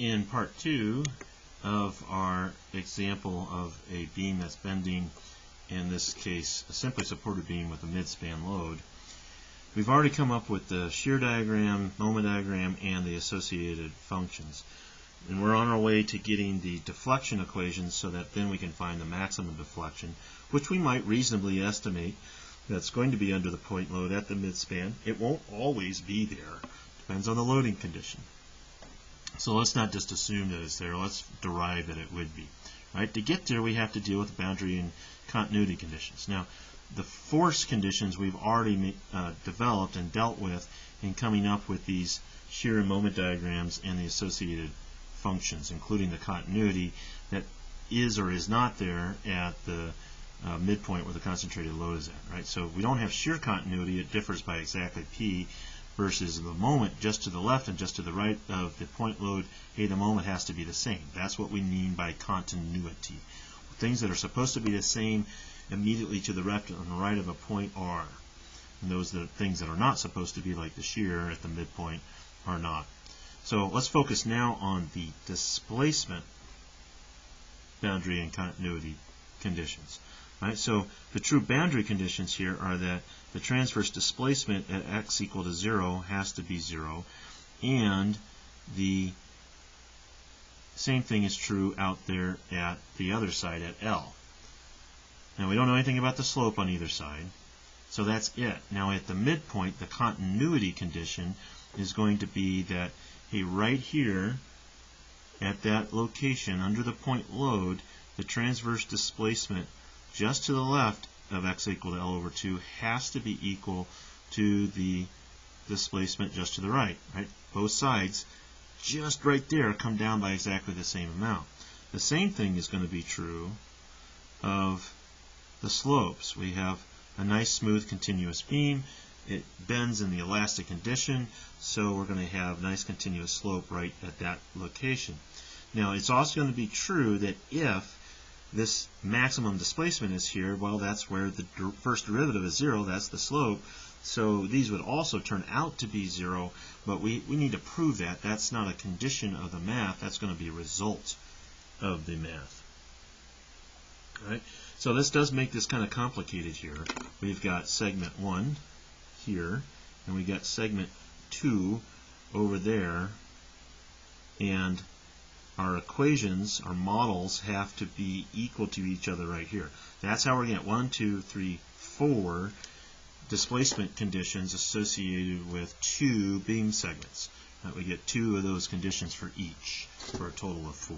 In part 2 of our example of a beam that's bending, in this case a simply supported beam with a midspan load, we've already come up with the shear diagram, moment diagram, and the associated functions. And we're on our way to getting the deflection equations so that then we can find the maximum deflection, which we might reasonably estimate that's going to be under the point load at the midspan. It won't always be there. Depends on the loading condition. So let's not just assume that it's there. Let's derive that it would be. Right? To get there, we have to deal with the boundary and continuity conditions. Now, the force conditions we've already developed and dealt with in coming up with these shear and moment diagrams and the associated functions, including the continuity that is or is not there at the midpoint where the concentrated load is at. Right? So we don't have shear continuity. It differs by exactly P versus the moment just to the left and just to the right of the point load. Hey, the moment has to be the same. That's what we mean by continuity. Things that are supposed to be the same immediately to the left and the right of a point are. And those things that are not supposed to be, like the shear at the midpoint, are not. So let's focus now on the displacement boundary and continuity conditions. Right? So the true boundary conditions here are that the transverse displacement at x equal to 0 has to be 0, and the same thing is true out there at the other side at L. Now we don't know anything about the slope on either side, so that's it. Now at the midpoint, the continuity condition is going to be that, hey, right here at that location under the point load, the transverse displacement just to the left of x equal to L over 2 has to be equal to the displacement just to the right. Right? Both sides just right there come down by exactly the same amount. The same thing is going to be true of the slopes. We have a nice smooth continuous beam. It bends in the elastic condition, so we're going to have nice continuous slope right at that location. Now it's also going to be true that if this maximum displacement is here, well, that's where the first derivative is 0, that's the slope. So these would also turn out to be 0, but we need to prove that. That's not a condition of the math, that's going to be a result of the math. All right? So this does make this kind of complicated here. We've got segment 1 here, and we got segment 2 over there, and our equations, our models, have to be equal to each other right here. That's how we're going to get 1, 2, 3, 4 displacement conditions associated with 2 beam segments. We get 2 of those conditions for each, for a total of 4.